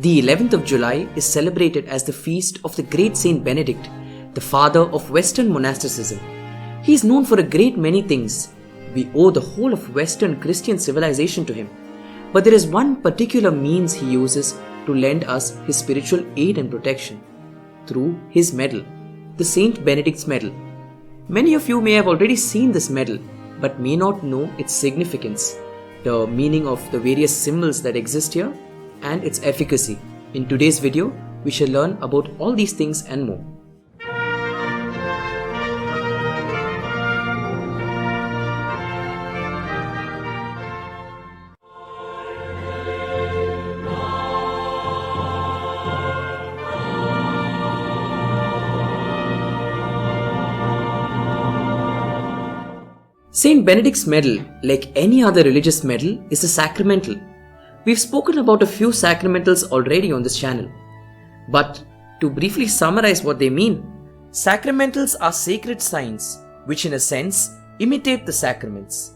The 11th of July is celebrated as the feast of the great Saint Benedict, the father of Western monasticism. He is known for a great many things. We owe the whole of Western Christian civilization to him. But there is one particular means he uses to lend us his spiritual aid and protection. Through his medal, the Saint Benedict's medal. Many of you may have already seen this medal, but may not know its significance, the meaning of the various symbols that exist here, and its efficacy. In today's video, we shall learn about all these things and more. Saint Benedict's medal, like any other religious medal, is a sacramental. We've spoken about a few sacramentals already on this channel. But to briefly summarize what they mean, sacramentals are sacred signs which in a sense imitate the sacraments.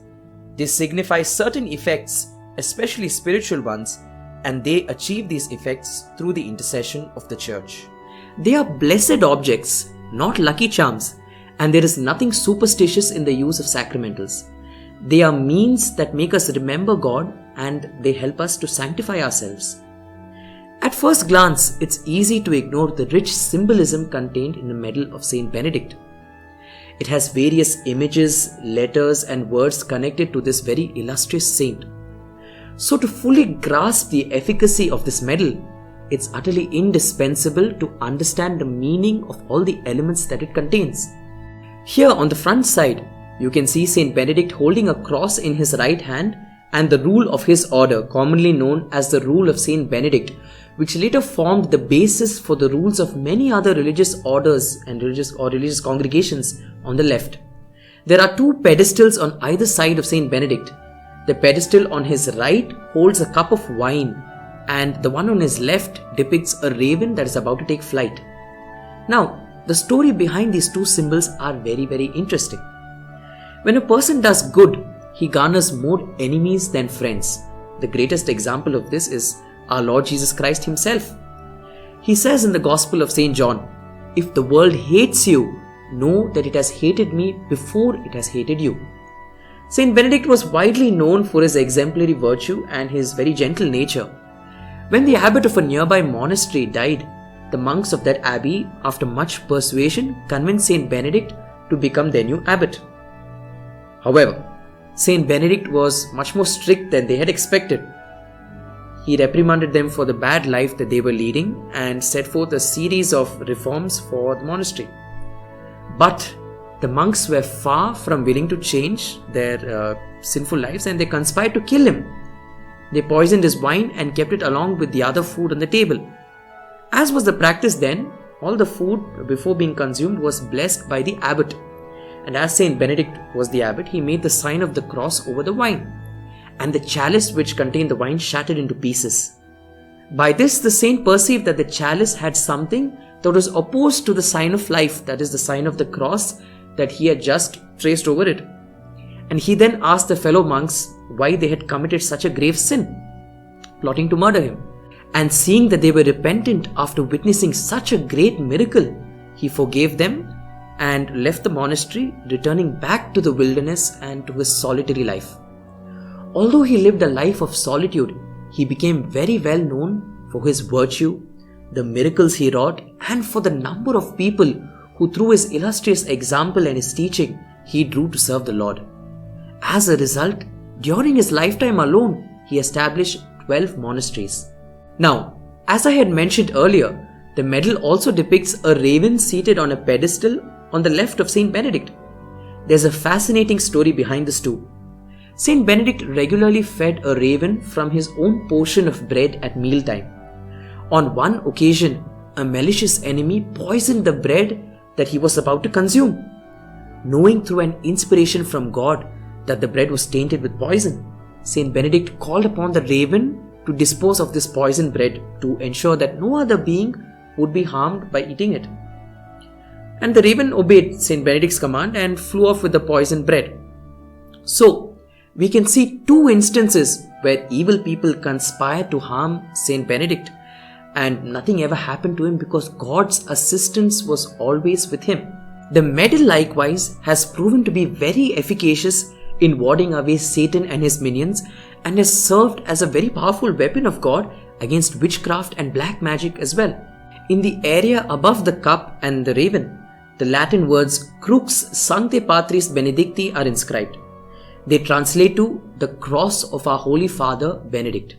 They signify certain effects, especially spiritual ones, and they achieve these effects through the intercession of the Church. They are blessed objects, not lucky charms, and there is nothing superstitious in the use of sacramentals. They are means that make us remember God and they help us to sanctify ourselves. At first glance, it's easy to ignore the rich symbolism contained in the medal of Saint Benedict. It has various images, letters, and words connected to this very illustrious saint. So to fully grasp the efficacy of this medal, it's utterly indispensable to understand the meaning of all the elements that it contains. Here on the front side, you can see Saint Benedict holding a cross in his right hand and the rule of his order, commonly known as the rule of Saint Benedict, which later formed the basis for the rules of many other religious orders and religious congregations on the left. There are two pedestals on either side of Saint Benedict. The pedestal on his right holds a cup of wine, and the one on his left depicts a raven that is about to take flight. Now, the story behind these two symbols are very, very interesting. When a person does good, he garners more enemies than friends. The greatest example of this is our Lord Jesus Christ himself. He says in the Gospel of St. John, "If the world hates you, know that it has hated me before it has hated you." Saint Benedict was widely known for his exemplary virtue and his very gentle nature. When the abbot of a nearby monastery died, the monks of that abbey, after much persuasion, convinced Saint Benedict to become their new abbot. However, Saint Benedict was much more strict than they had expected. He reprimanded them for the bad life that they were leading and set forth a series of reforms for the monastery. But the monks were far from willing to change their sinful lives, and they conspired to kill him. They poisoned his wine and kept it along with the other food on the table. As was the practice then, all the food before being consumed was blessed by the abbot. And as Saint Benedict was the abbot, he made the sign of the cross over the wine, and the chalice which contained the wine shattered into pieces. By this, the saint perceived that the chalice had something that was opposed to the sign of life, that is the sign of the cross that he had just traced over it. And he then asked the fellow monks why they had committed such a grave sin, plotting to murder him. And seeing that they were repentant after witnessing such a great miracle, he forgave them and left the monastery, returning back to the wilderness and to his solitary life. Although he lived a life of solitude, he became very well known for his virtue, the miracles he wrought, and for the number of people who through his illustrious example and his teaching, he drew to serve the Lord. As a result, during his lifetime alone, he established 12 monasteries. Now, as I had mentioned earlier, the medal also depicts a raven seated on a pedestal on the left of Saint Benedict. There's a fascinating story behind this too. Saint Benedict regularly fed a raven from his own portion of bread at mealtime. On one occasion, a malicious enemy poisoned the bread that he was about to consume. Knowing through an inspiration from God that the bread was tainted with poison, Saint Benedict called upon the raven to dispose of this poisoned bread to ensure that no other being would be harmed by eating it. And the raven obeyed Saint Benedict's command and flew off with the poisoned bread. So, we can see two instances where evil people conspire to harm Saint Benedict, and nothing ever happened to him because God's assistance was always with him. The medal likewise has proven to be very efficacious in warding away Satan and his minions, and has served as a very powerful weapon of God against witchcraft and black magic as well. In the area above the cup and the raven, the Latin words Crux Sancte Patris Benedicti are inscribed. They translate to the cross of our Holy Father Benedict.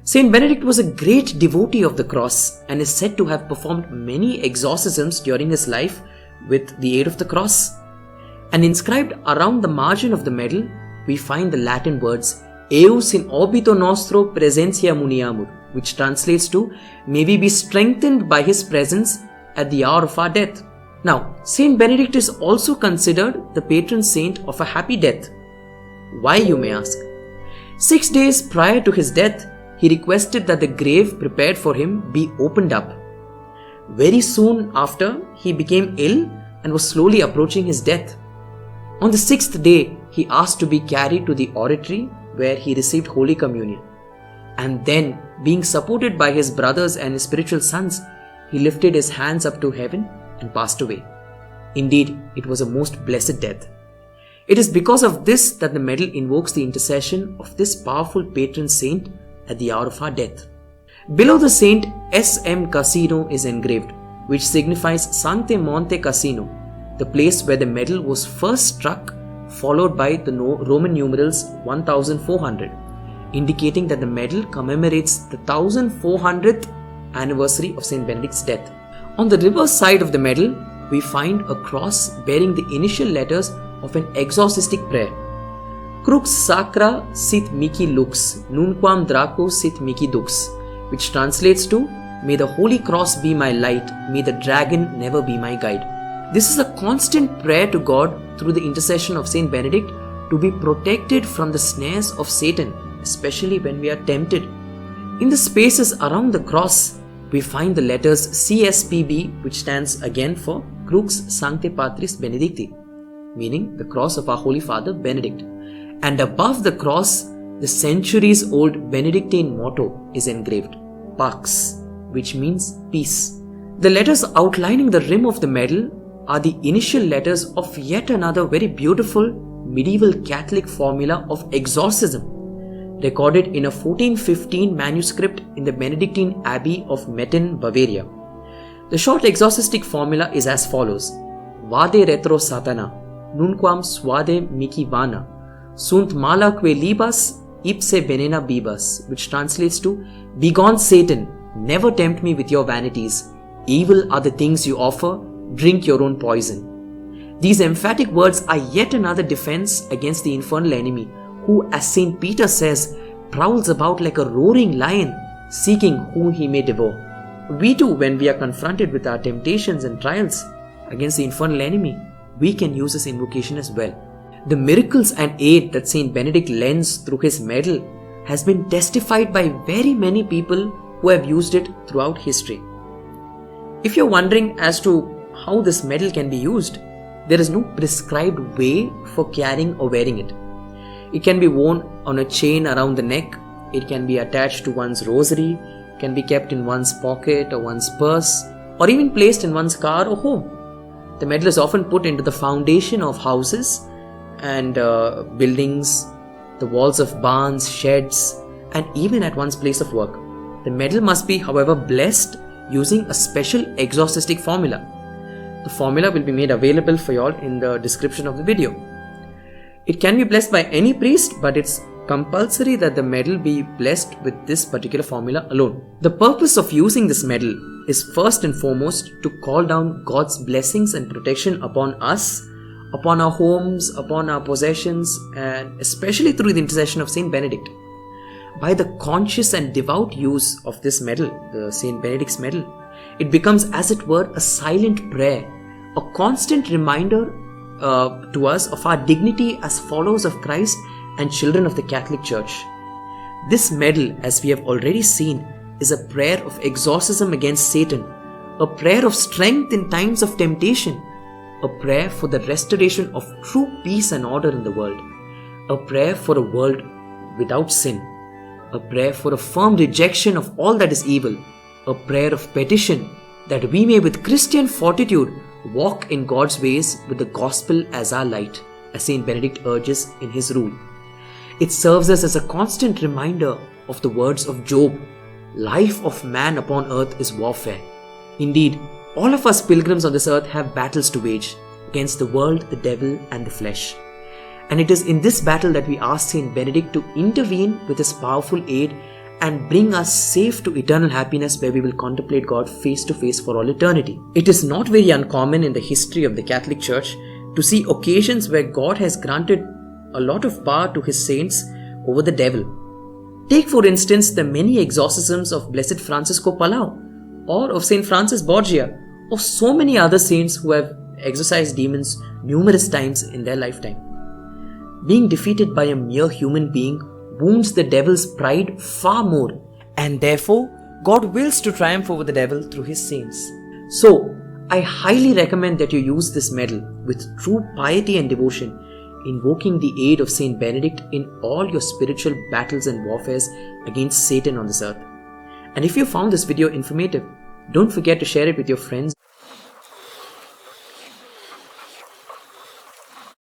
Saint Benedict was a great devotee of the cross and is said to have performed many exorcisms during his life with the aid of the cross. And inscribed around the margin of the medal, we find the Latin words Eus in obito nostro presentia muniamur, which translates to, may we be strengthened by his presence at the hour of our death. Now, Saint Benedict is also considered the patron saint of a happy death. Why, you may ask? 6 days prior to his death, he requested that the grave prepared for him be opened up. Very soon after, he became ill and was slowly approaching his death. On the 6th day, he asked to be carried to the oratory where he received Holy Communion. And then, being supported by his brothers and his spiritual sons, he lifted his hands up to heaven and passed away. Indeed, it was a most blessed death. It is because of this that the medal invokes the intercession of this powerful patron saint at the hour of our death. Below the saint, S.M. Casino is engraved, which signifies Sancte Monte Cassino, the place where the medal was first struck, followed by the Roman numerals 1400, indicating that the medal commemorates the 1400th anniversary of Saint Benedict's death. On the reverse side of the medal, we find a cross bearing the initial letters of an exorcistic prayer. Crux sacra sit mihi lux, nunquam draco sit mihi dux, which translates to, may the holy cross be my light, may the dragon never be my guide. This is a constant prayer to God through the intercession of Saint Benedict to be protected from the snares of Satan, especially when we are tempted. In the spaces around the cross, we find the letters CSPB, which stands again for Crux Sancte Patris Benedicti, meaning the cross of our Holy Father Benedict. And above the cross, the centuries-old Benedictine motto is engraved, Pax, which means peace. The letters outlining the rim of the medal are the initial letters of yet another very beautiful medieval Catholic formula of exorcism, recorded in a 1415 manuscript in the Benedictine Abbey of Metten, Bavaria. The short exorcistic formula is as follows: Vade retro satana, nunquam suade mihi vana, sunt malaque libas, ipse venena bibas, which translates to, begone Satan, never tempt me with your vanities. Evil are the things you offer, drink your own poison. These emphatic words are yet another defense against the infernal enemy, who, as St. Peter says, prowls about like a roaring lion, seeking whom he may devour. We too, when we are confronted with our temptations and trials against the infernal enemy, we can use this invocation as well. The miracles and aid that Saint Benedict lends through his medal has been testified by very many people who have used it throughout history. If you're wondering as to how this medal can be used, there is no prescribed way for carrying or wearing it. It can be worn on a chain around the neck, it can be attached to one's rosary, can be kept in one's pocket or one's purse, or even placed in one's car or home. The medal is often put into the foundation of houses and buildings, the walls of barns, sheds, and even at one's place of work. The medal must be, however, blessed using a special exorcistic formula. The formula will be made available for you all in the description of the video. It can be blessed by any priest, but it's compulsory that the medal be blessed with this particular formula alone. The purpose of using this medal is first and foremost to call down God's blessings and protection upon us, upon our homes, upon our possessions, and especially through the intercession of Saint Benedict. By the conscious and devout use of this medal, the Saint Benedict's medal, it becomes, as it were, a silent prayer, a constant reminder to us of our dignity as followers of Christ and children of the Catholic Church. This medal, as we have already seen, is a prayer of exorcism against Satan, a prayer of strength in times of temptation, a prayer for the restoration of true peace and order in the world, a prayer for a world without sin, a prayer for a firm rejection of all that is evil, a prayer of petition that we may with Christian fortitude walk in God's ways with the gospel as our light, as Saint Benedict urges in his rule. It serves us as a constant reminder of the words of Job, "Life of man upon earth is warfare." Indeed, all of us pilgrims on this earth have battles to wage against the world, the devil and the flesh. And it is in this battle that we ask Saint Benedict to intervene with his powerful aid and bring us safe to eternal happiness, where we will contemplate God face to face for all eternity. It is not very uncommon in the history of the Catholic Church to see occasions where God has granted a lot of power to his saints over the devil. Take for instance the many exorcisms of Blessed Francisco Palau, or of Saint Francis Borgia, or so many other saints who have exorcised demons numerous times in their lifetime. Being defeated by a mere human being wounds the devil's pride far more, and therefore God wills to triumph over the devil through his saints. So, I highly recommend that you use this medal with true piety and devotion, invoking the aid of Saint Benedict in all your spiritual battles and warfares against Satan on this earth. And if you found this video informative, don't forget to share it with your friends